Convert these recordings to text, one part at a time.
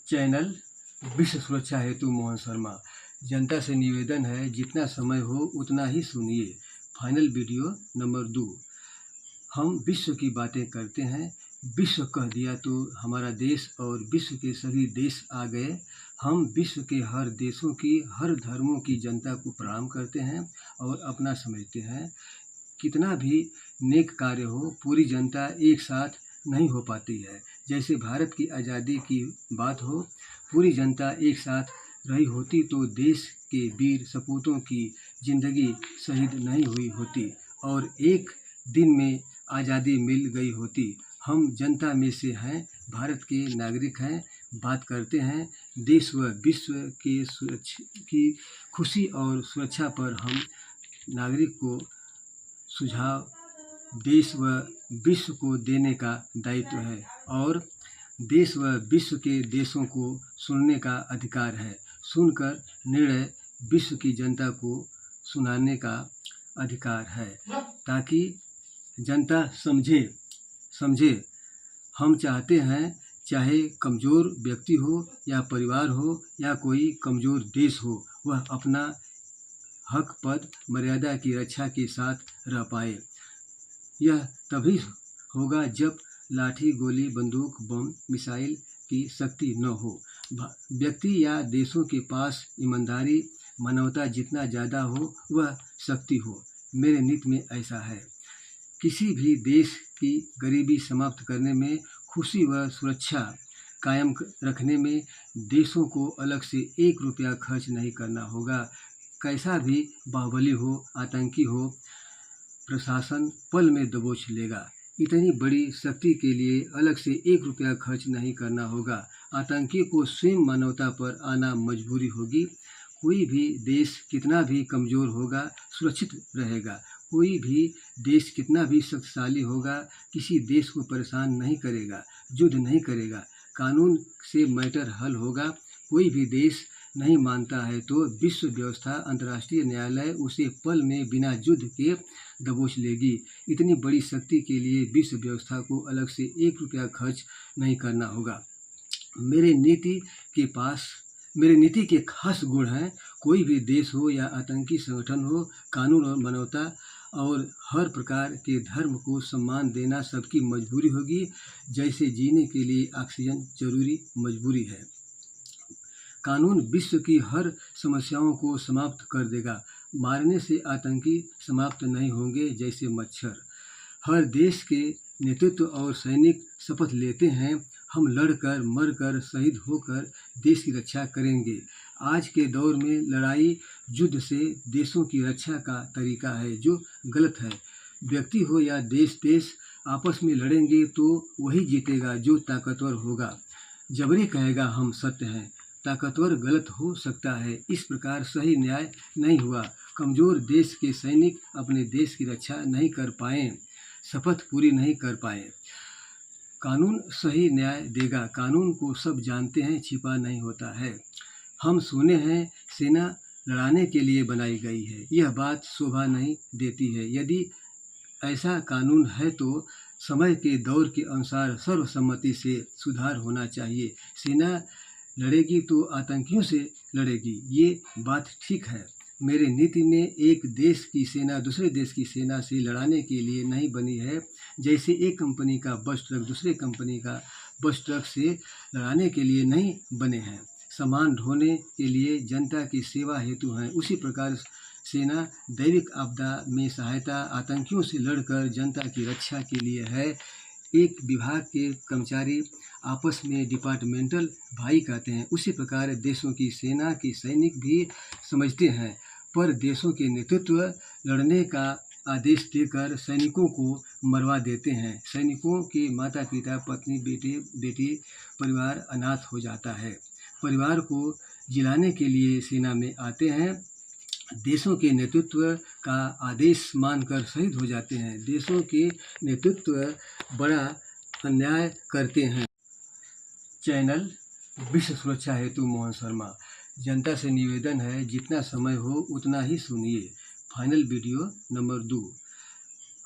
Channel विश्व सुरक्षा हेतु मोहन शर्मा। जनता से निवेदन है, जितना समय हो उतना ही सुनिए। Final video number 2। हम विश्व की बातें करते हैं, विश्व कह दिया तो हमारा देश और विश्व के सभी देश आ गए। हम विश्व के हर देशों की, हर धर्मों की जनता को प्रणाम करते हैं और अपना समझते हैं। कितना भी नेक कार्य हो, पूरी जनता एक साथ नहीं हो पाती है। जैसे भारत की आज़ादी की बात हो, पूरी जनता एक साथ रही होती तो देश के वीर सपूतों की जिंदगी शहीद नहीं हुई होती और एक दिन में आज़ादी मिल गई होती। हम जनता में से हैं, भारत के नागरिक हैं। बात करते हैं देश व विश्व के की खुशी और सुरक्षा पर। हम नागरिक को सुझाव देश व विश्व को देने का दायित्व है और देश व विश्व के देशों को सुनने का अधिकार है। सुनकर निर्णय विश्व की जनता को सुनाने का अधिकार है, ताकि जनता समझे। हम चाहते हैं, चाहे कमज़ोर व्यक्ति हो या परिवार हो या कोई कमज़ोर देश हो, वह अपना हक, पद, मर्यादा की रक्षा के साथ रह पाए। यह तभी होगा जब लाठी, गोली, बंदूक, बम, मिसाइल की शक्ति न हो। व्यक्ति या देशों के पास ईमानदारी, मानवता जितना ज़्यादा हो, वह शक्ति हो। मेरे नीति में ऐसा है। किसी भी देश की गरीबी समाप्त करने में, खुशी व सुरक्षा कायम रखने में देशों को अलग से 1 रुपया खर्च नहीं करना होगा। कैसा भी बाहुबली हो, आतंकी हो, प्रशासन पल में दबोच लेगा। इतनी बड़ी शक्ति के लिए अलग से 1 रुपया खर्च नहीं करना होगा। आतंकी को स्वयं मानवता पर आना मजबूरी होगी। कोई भी देश कितना भी कमज़ोर होगा, सुरक्षित रहेगा। कोई भी देश कितना भी शक्तिशाली होगा, किसी देश को परेशान नहीं करेगा, युद्ध नहीं करेगा। कानून से मैटर हल होगा। कोई भी देश नहीं मानता है तो विश्व व्यवस्था, अंतर्राष्ट्रीय न्यायालय उसे पल में बिना युद्ध के दबोच लेगी। इतनी बड़ी शक्ति के लिए विश्व व्यवस्था को अलग से 1 रुपया खर्च नहीं करना होगा। मेरे नीति के खास गुण हैं। कोई भी देश हो या आतंकी संगठन हो, कानून और मानवता और हर प्रकार के धर्म को सम्मान देना सबकी मजबूरी होगी। जैसे जीने के लिए ऑक्सीजन जरूरी मजबूरी है। कानून विश्व की हर समस्याओं को समाप्त कर देगा। मारने से आतंकी समाप्त नहीं होंगे जैसे मच्छर। हर देश के नेतृत्व और सैनिक शपथ लेते हैं, हम लड़कर, मरकर, शहीद होकर देश की रक्षा करेंगे। आज के दौर में लड़ाई युद्ध से देशों की रक्षा का तरीका है, जो गलत है। व्यक्ति हो या देश आपस में लड़ेंगे तो वही जीतेगा जो ताकतवर होगा। जबरी कहेगा हम सत्य हैं, ताकतवर गलत हो सकता है। इस प्रकार सही न्याय नहीं हुआ। कमज़ोर देश के सैनिक अपने देश की रक्षा नहीं कर पाए, शपथ पूरी नहीं कर पाए। कानून सही न्याय देगा। कानून को सब जानते हैं, छिपा नहीं होता है। हम सुने हैं सेना लड़ाने के लिए बनाई गई है। यह बात शोभा नहीं देती है। यदि ऐसा कानून है तो समय के दौर के अनुसार सर्वसम्मति से सुधार होना चाहिए। सेना लड़ेगी तो आतंकियों से लड़ेगी, ये बात ठीक है। मेरे नीति में एक देश की सेना दूसरे देश की सेना से लड़ाने के लिए नहीं बनी है। जैसे एक कंपनी का बस ट्रक दूसरे कंपनी का बस ट्रक से लड़ाने के लिए नहीं बने हैं, सामान ढोने के लिए, जनता की सेवा हेतु हैं। उसी प्रकार सेना दैविक आपदा में सहायता, आतंकियों से लड़कर जनता की रक्षा के लिए है। एक विभाग के कर्मचारी आपस में डिपार्टमेंटल भाई कहते हैं। उसी प्रकार देशों की सेना के सैनिक भी समझते हैं, पर देशों के नेतृत्व लड़ने का आदेश देकर सैनिकों को मरवा देते हैं। सैनिकों के माता पिता, पत्नी, बेटी, परिवार अनाथ हो जाता है। परिवार को जिलाने के लिए सेना में आते हैं। देशों के नेतृत्व का आदेश मानकर शहीद हो जाते हैं। देशों के नेतृत्व बड़ा अन्याय करते हैं। चैनल विश्व सुरक्षा हेतु मोहन शर्मा। जनता से निवेदन है, जितना समय हो उतना ही सुनिए। Final video number 2।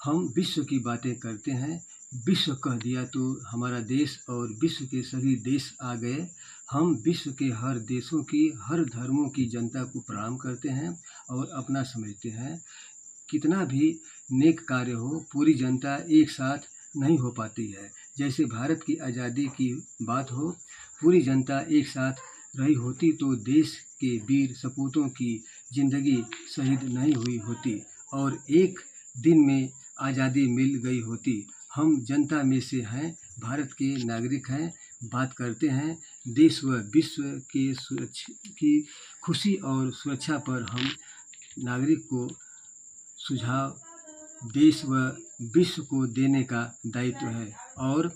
हम विश्व की बातें करते हैं, विश्व कह दिया तो हमारा देश और विश्व के सभी देश आ गए। हम विश्व के हर देशों की, हर धर्मों की जनता को प्रणाम करते हैं और अपना समझते हैं। कितना भी नेक कार्य हो, पूरी जनता एक साथ नहीं हो पाती है। जैसे भारत की आज़ादी की बात हो, पूरी जनता एक साथ रही होती तो देश के वीर सपूतों की ज़िंदगी शहीद नहीं हुई होती और एक दिन में आज़ादी मिल गई होती। हम जनता में से हैं, भारत के नागरिक हैं। बात करते हैं देश व विश्व के की खुशी और सुरक्षा पर। हम नागरिक को सुझाव देश व विश्व को देने का दायित्व है और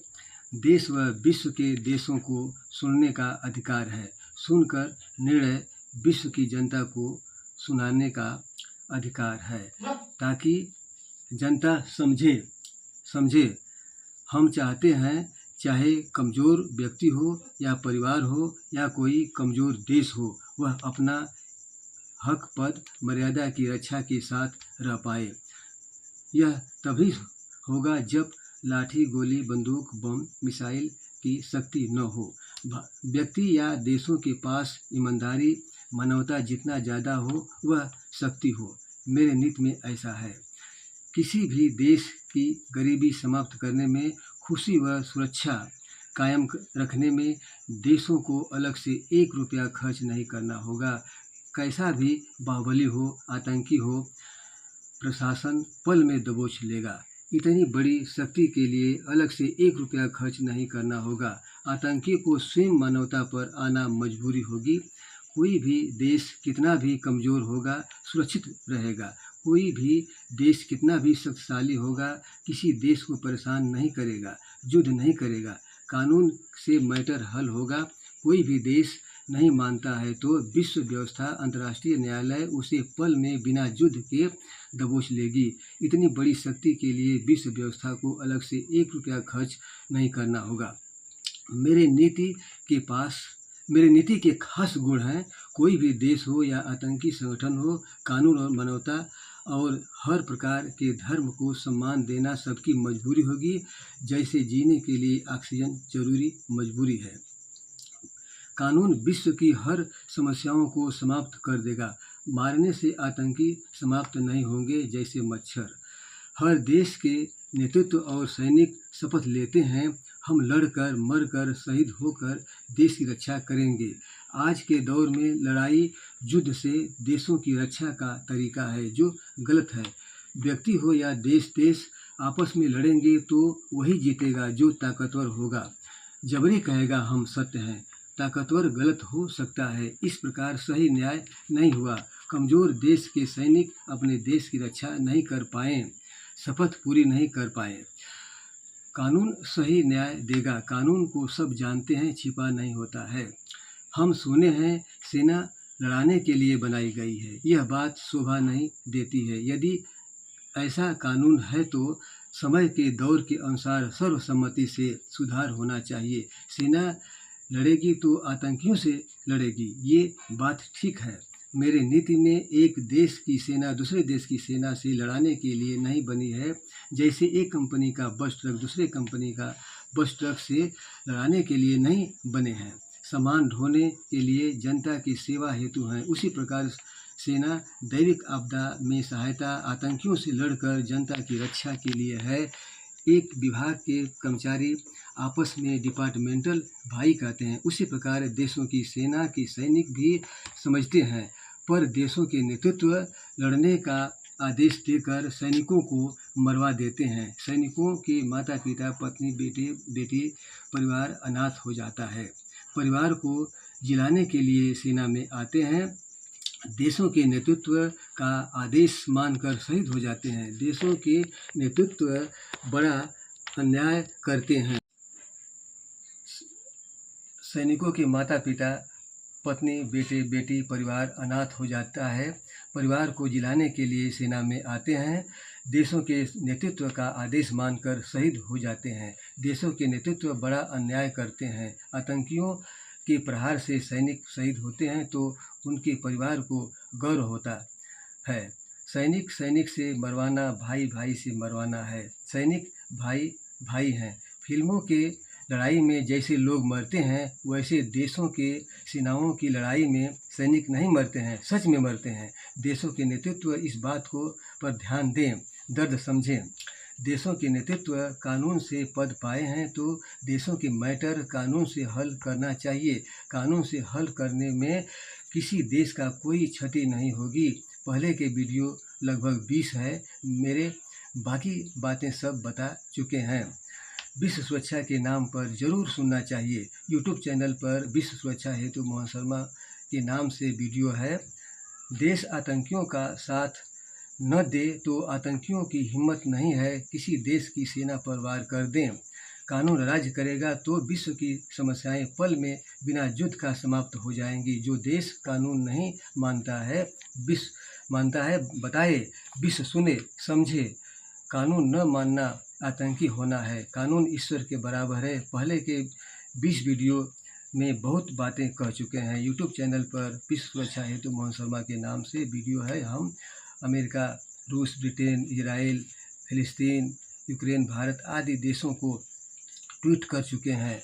देश व विश्व के देशों को सुनने का अधिकार है। सुनकर निर्णय विश्व की जनता को सुनाने का अधिकार है ताकि जनता समझे। हम चाहते हैं चाहे कमज़ोर व्यक्ति हो या परिवार हो या कोई कमज़ोर देश हो, वह अपना हक पद मर्यादा की रक्षा के साथ रह पाए। यह तभी होगा जब लाठी, गोली, बंदूक, बम, मिसाइल की शक्ति न हो। व्यक्ति या देशों के पास ईमानदारी, मानवता जितना ज़्यादा हो वह शक्ति हो। मेरे नीति में ऐसा है। किसी भी देश की गरीबी समाप्त करने में, खुशी व सुरक्षा कायम रखने में देशों को अलग से 1 रुपया खर्च नहीं करना होगा। कैसा भी बाहुबली हो, आतंकी हो, प्रशासन पल में दबोच लेगा। इतनी बड़ी शक्ति के लिए अलग से 1 रुपया खर्च नहीं करना होगा। आतंकी को स्वयं मानवता पर आना मजबूरी होगी। कोई भी देश कितना भी कमज़ोर होगा, सुरक्षित रहेगा। कोई भी देश कितना भी शक्तिशाली होगा, किसी देश को परेशान नहीं करेगा, युद्ध नहीं करेगा। कानून से मैटर हल होगा। कोई भी देश नहीं मानता है तो विश्व व्यवस्था, अंतर्राष्ट्रीय न्यायालय उसे पल में बिना युद्ध के दबोच लेगी। इतनी बड़ी शक्ति के लिए विश्व व्यवस्था को अलग से 1 रुपया खर्च नहीं करना होगा। मेरे नीति के खास गुण हैं। कोई भी देश हो या आतंकी संगठन हो, कानून और मानवता और हर प्रकार के धर्म को सम्मान देना सबकी मजबूरी होगी। जैसे जीने के लिए ऑक्सीजन जरूरी मजबूरी है। कानून विश्व की हर समस्याओं को समाप्त कर देगा। मारने से आतंकी समाप्त नहीं होंगे जैसे मच्छर। हर देश के नेतृत्व और सैनिक शपथ लेते हैं, हम लड़कर, मरकर, शहीद होकर देश की रक्षा करेंगे। आज के दौर में लड़ाई युद्ध से देशों की रक्षा का तरीका है जो गलत है। व्यक्ति हो या देश आपस में लड़ेंगे तो वही जीतेगा जो ताकतवर होगा। जबरी कहेगा हम सत्य हैं, ताकतवर गलत हो सकता है। इस प्रकार सही न्याय नहीं हुआ। कमज़ोर देश के सैनिक अपने देश की रक्षा नहीं कर पाए, शपथ पूरी नहीं कर पाए। कानून सही न्याय देगा। कानून को सब जानते हैं, छिपा नहीं होता है। हम सुने हैं सेना लड़ाने के लिए बनाई गई है। यह बात शोभा नहीं देती है। यदि ऐसा कानून है तो समय के दौर के अनुसार सर्वसम्मति से सुधार होना चाहिए। सेना लड़ेगी तो आतंकियों से लड़ेगी, ये बात ठीक है। मेरे नीति में एक देश की सेना दूसरे देश की सेना से लड़ाने के लिए नहीं बनी है। जैसे एक कंपनी का बस ट्रक दूसरे कंपनी का बस ट्रक से लड़ाने के लिए नहीं बने हैं, सामान ढोने के लिए, जनता की सेवा हेतु हैं। उसी प्रकार सेना दैविक आपदा में सहायता, आतंकियों से लड़कर जनता की रक्षा के लिए है। एक विभाग के कर्मचारी आपस में डिपार्टमेंटल भाई कहते हैं। उसी प्रकार देशों की सेना के सैनिक भी समझते हैं, पर देशों के नेतृत्व लड़ने का आदेश देकर सैनिकों को मरवा देते हैं। सैनिकों के माता पिता, पत्नी, बेटी परिवार अनाथ हो जाता है। परिवार को जिलाने के लिए सेना में आते हैं। देशों के नेतृत्व का आदेश मानकर शहीद हो जाते हैं। देशों के नेतृत्व बड़ा अन्याय करते हैं। सैनिकों के माता पिता, पत्नी, बेटी परिवार अनाथ हो जाता है। परिवार को जिलाने के लिए सेना में आते हैं। देशों के नेतृत्व का आदेश मानकर शहीद हो जाते हैं। देशों के नेतृत्व बड़ा अन्याय करते हैं। आतंकियों के प्रहार से सैनिक शहीद होते हैं तो उनके परिवार को गौरव होता है। सैनिक से मरवाना भाई से मरवाना है। सैनिक भाई भाई हैं। फिल्मों के लड़ाई में जैसे लोग मरते हैं वैसे देशों के सेनाओं की लड़ाई में सैनिक नहीं मरते हैं, सच में मरते हैं। देशों के नेतृत्व इस बात को पर ध्यान दें, दर्द समझें। देशों के नेतृत्व कानून से पद पाए हैं तो देशों के मैटर कानून से हल करना चाहिए। कानून से हल करने में किसी देश का कोई क्षति नहीं होगी। पहले के वीडियो लगभग 20 है, मेरे बाकी बातें सब बता चुके हैं। विश्व सुरक्षा के नाम पर जरूर सुनना चाहिए। यूट्यूब चैनल पर विश्व सुरक्षा हेतु मोहन शर्मा के नाम से वीडियो है। देश आतंकियों का साथ न दे तो आतंकियों की हिम्मत नहीं है किसी देश की सेना पर वार कर दें। कानून राज करेगा तो विश्व की समस्याएं पल में बिना युद्ध का समाप्त हो जाएंगी। जो देश कानून नहीं मानता है बताए, विश्व सुने समझे। कानून न मानना आतंकी होना है। कानून ईश्वर के बराबर है। पहले के 20 वीडियो में बहुत बातें कह चुके हैं। यूट्यूब चैनल पर विश्व सुरक्षा हेतु मोहन शर्मा के नाम से वीडियो है। हम अमेरिका, रूस, ब्रिटेन, इजराइल, फिलिस्तीन, यूक्रेन, भारत आदि देशों को ट्वीट कर चुके हैं,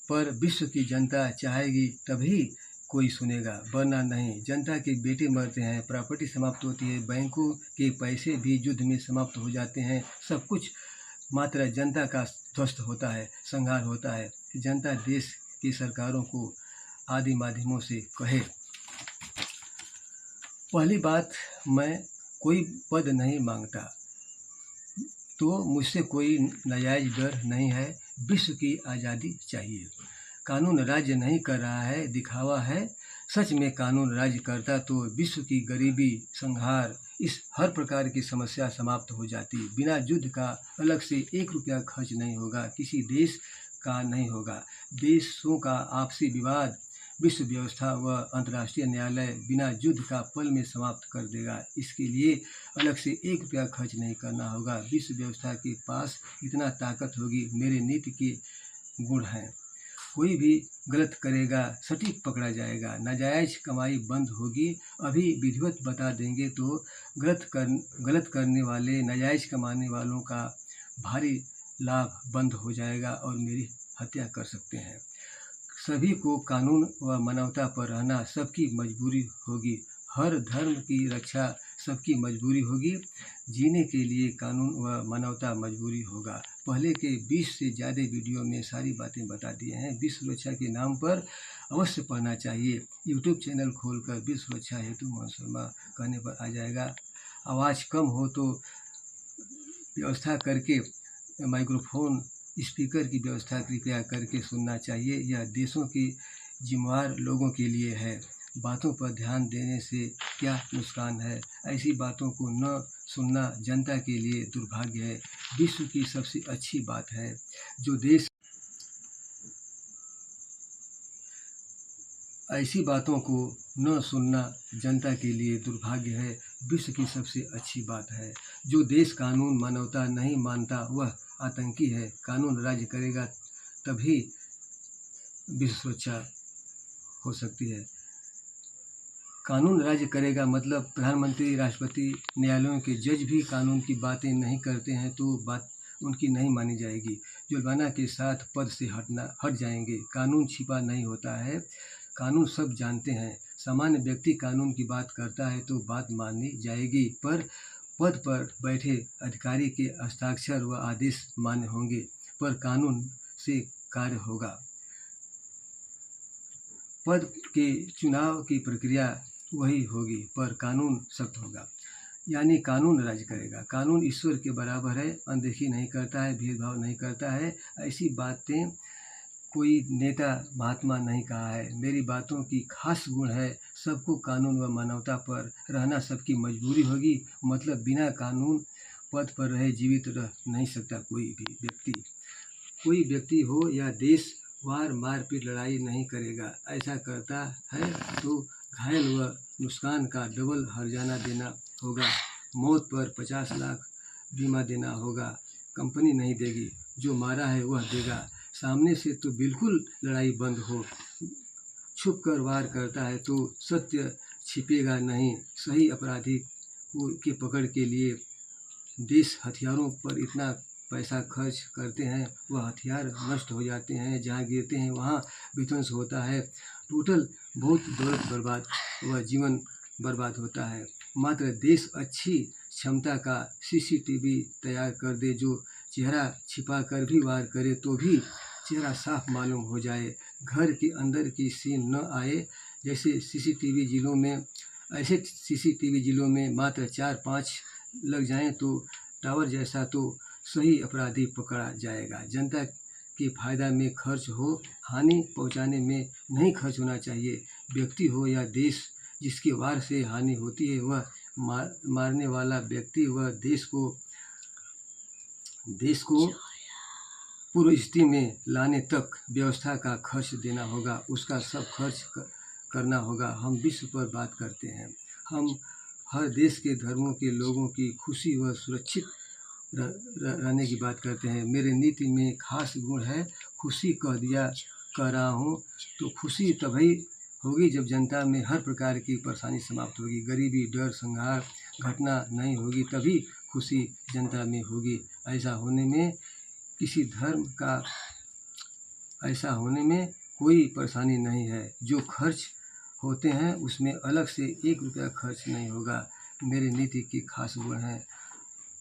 पर विश्व की जनता चाहेगी तभी कोई सुनेगा, वरना नहीं। जनता के बेटे मरते हैं, प्रॉपर्टी समाप्त होती है, बैंकों के पैसे भी युद्ध में समाप्त हो जाते हैं। सब कुछ मात्र जनता का ध्वस्त होता है, संहार होता है। जनता देश की सरकारों को आदि माध्यमों से कहे। पहली बात, मैं कोई पद नहीं मांगता तो मुझसे कोई नाजायज डर नहीं है। विश्व की आज़ादी चाहिए। कानून राज्य नहीं कर रहा है, दिखावा है। सच में कानून राज्य करता तो विश्व की गरीबी, संहार, इस हर प्रकार की समस्या समाप्त हो जाती। बिना युद्ध का अलग से 1 रुपया खर्च नहीं होगा, किसी देश का नहीं होगा। देशों का आपसी विवाद विश्व व्यवस्था व अंतर्राष्ट्रीय न्यायालय बिना युद्ध का पल में समाप्त कर देगा। इसके लिए अलग से 1 रुपया खर्च नहीं करना होगा। विश्व व्यवस्था के पास इतना ताकत होगी। मेरे नीति के गुण हैं। कोई भी गलत करेगा सटीक पकड़ा जाएगा। नाजायज कमाई बंद होगी। अभी विधिवत बता देंगे तो गलत करने वाले, नाजायज कमाने वालों का भारी लाभ बंद हो जाएगा और मेरी हत्या कर सकते हैं। सभी को कानून व मानवता पर रहना सबकी मजबूरी होगी। हर धर्म की रक्षा सबकी मजबूरी होगी। जीने के लिए कानून व मानवता मजबूरी होगा। पहले के 20 से ज़्यादा वीडियो में सारी बातें बता दिए हैं। विश्व सुरक्षा के नाम पर अवश्य पढ़ना चाहिए। यूट्यूब चैनल खोलकर विश्व सुरक्षा हेतु मोहन शर्मा कहने पर आ जाएगा। आवाज़ कम हो तो व्यवस्था करके माइक्रोफोन, स्पीकर की व्यवस्था कृपया करके सुनना चाहिए। यह देशों के जिम्मेवार लोगों के लिए है। बातों पर ध्यान देने से क्या नुकसान है? ऐसी बातों को न सुनना जनता के लिए दुर्भाग्य है। विश्व की सबसे अच्छी बात है जो देश ऐसी बातों को न सुनना जनता के लिए दुर्भाग्य है। विश्व की सबसे अच्छी बात है जो देश कानून मानवता नहीं मानता वह आतंकी है। कानून राज्य करेगा तभी विश्व सुरक्षा हो सकती है। कानून राज्य करेगा मतलब प्रधानमंत्री, राष्ट्रपति, न्यायालयों के जज भी कानून की बातें नहीं करते हैं तो बात उनकी नहीं मानी जाएगी। जुर्माना के साथ पद से हट जाएंगे। कानून छिपा नहीं होता है, कानून सब जानते हैं। सामान्य व्यक्ति कानून की बात करता है तो बात मानी जाएगी, पर पद पर बैठे अधिकारी के हस्ताक्षर व आदेश मान्य होंगे, पर कानून से कार्य होगा। पद के चुनाव की प्रक्रिया वही होगी, पर कानून सख्त होगा। यानी कानून राज्य करेगा। कानून ईश्वर के बराबर है, अनदेखी नहीं करता है, भेदभाव नहीं करता है। ऐसी बातें कोई नेता महात्मा नहीं कहा है। मेरी बातों की खास गुण है सबको कानून व मानवता पर रहना सबकी मजबूरी होगी। मतलब बिना कानून पद पर रहे जीवित रह नहीं सकता कोई भी व्यक्ति। कोई व्यक्ति हो या देश वार मारपीट लड़ाई नहीं करेगा। ऐसा करता है तो घायल व नुकसान का डबल हर्जाना देना होगा। मौत पर 50 लाख बीमा देना होगा। कंपनी नहीं देगी, जो मारा है वह देगा। सामने से तो बिल्कुल लड़ाई बंद हो। छुप कर वार करता है तो सत्य छिपेगा नहीं। सही अपराधी के पकड़ के लिए देश हथियारों पर इतना पैसा खर्च करते हैं वह हथियार नष्ट हो जाते हैं, जहाँ गिरते हैं वहाँ विध्वंस होता है, टोटल बहुत दौलत बर्बाद व जीवन बर्बाद होता है। मात्र देश अच्छी क्षमता का CCTV तैयार कर दे, जो चेहरा छिपा कर भी वार करे तो भी चेहरा साफ मालूम हो जाए, घर के अंदर की सीन न आए। जैसे CCTV जिलों में, ऐसे CCTV जिलों में मात्र 4-5 लग जाएं तो टावर जैसा तो सही अपराधी पकड़ा जाएगा। जनता के फायदा में खर्च हो, हानि पहुंचाने में नहीं खर्च होना चाहिए। व्यक्ति हो या देश, जिसके वार से हानि होती है वह मारने वाला व्यक्ति व देश को पूर्व स्थिति में लाने तक व्यवस्था का खर्च देना होगा, उसका सब खर्च करना होगा। हम विश्व पर बात करते हैं, हम हर देश के धर्मों के लोगों की खुशी व सुरक्षित रहने की बात करते हैं। मेरे नीति में खास गुण है खुशी। कह रहा हूँ तो खुशी तभी होगी जब जनता में हर प्रकार की परेशानी समाप्त होगी, गरीबी, डर, संहार घटना नहीं होगी, तभी खुशी जनता में होगी। ऐसा होने में कोई परेशानी नहीं है। जो खर्च होते हैं उसमें अलग से 1 रुपया खर्च नहीं होगा। मेरे नीति के खास गुण हैं,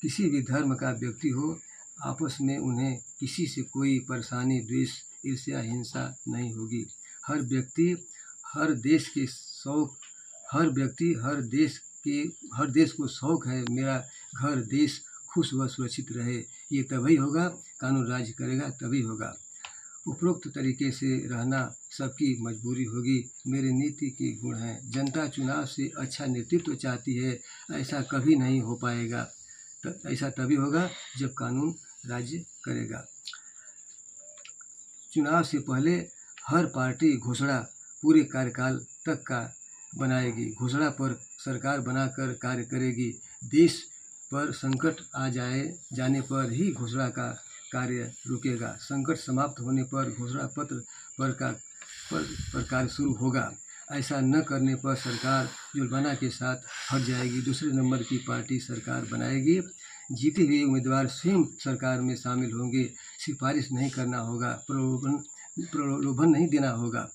किसी भी धर्म का व्यक्ति हो, आपस में उन्हें किसी से कोई परेशानी, द्वेष, ईर्ष्या, हिंसा नहीं होगी। हर देश को शौक है मेरा घर देश खुश व सुरक्षित रहे। ये तभी होगा, कानून राज्य करेगा तभी होगा। उपरोक्त तरीके से रहना सबकी मजबूरी होगी। मेरे नीति के गुण हैं, जनता चुनाव से अच्छा नेतृत्व चाहती है, ऐसा कभी नहीं हो पाएगा। ऐसा तभी होगा जब कानून राज्य करेगा। चुनाव से पहले हर पार्टी घोषणा पूरे कार्यकाल तक का बनाएगी, घोषणा पर सरकार बनाकर कार्य करेगी। देश पर संकट जाने पर ही घोषणा का कार्य रुकेगा। संकट समाप्त होने पर घोषणा पत्र पर कार्य शुरू होगा। ऐसा न करने पर सरकार जुर्माना के साथ हट जाएगी, दूसरे नंबर की पार्टी सरकार बनाएगी। जीते हुए उम्मीदवार स्वयं सरकार में शामिल होंगे। सिफारिश नहीं करना होगा, प्रलोभन नहीं देना होगा,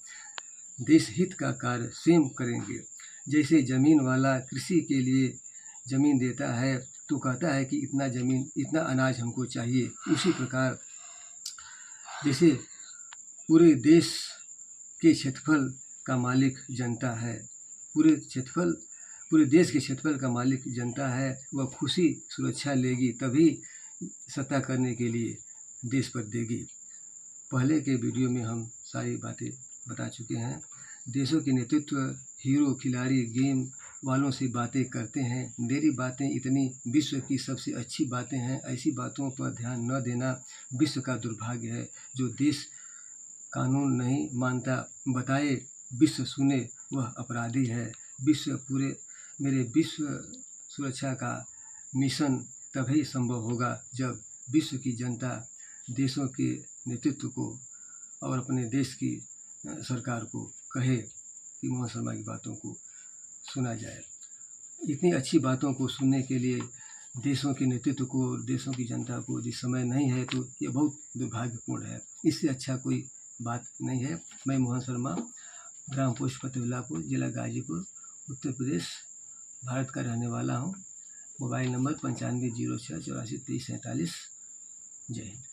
देश हित का कार्य स्वयं करेंगे। जैसे ज़मीन वाला कृषि के लिए ज़मीन देता है तो कहता है कि इतना ज़मीन, इतना अनाज हमको चाहिए, उसी प्रकार जैसे पूरे देश के क्षेत्रफल का मालिक जनता है, पूरे देश के क्षेत्रफल का मालिक जनता है, वह खुशी सुरक्षा लेगी तभी सत्ता करने के लिए देश पर देगी। पहले के वीडियो में हम सारी बातें बता चुके हैं। देशों के नेतृत्व, हीरो, खिलाड़ी, गेम वालों से बातें करते हैं। मेरी बातें इतनी विश्व की सबसे अच्छी बातें हैं, ऐसी बातों पर ध्यान न देना विश्व का दुर्भाग्य है। जो देश कानून नहीं मानता, बताए विश्व सुने, वह अपराधी है। मेरे विश्व सुरक्षा का मिशन तभी संभव होगा जब विश्व की जनता देशों के नेतृत्व को और अपने देश की सरकार को कहे कि मोहन शर्मा की बातों को सुना जाए। इतनी अच्छी बातों को सुनने के लिए देशों के नेतृत्व को, देशों की जनता को यदि समय नहीं है तो ये बहुत दुर्भाग्यपूर्ण है। इससे अच्छा कोई बात नहीं है। मैं मोहन शर्मा, ग्राम पोस्ट फतेहुल्लापुर, जिला गाजीपुर, उत्तर प्रदेश, भारत का रहने वाला हूँ। Mobile number 9506842347। जय हिंद।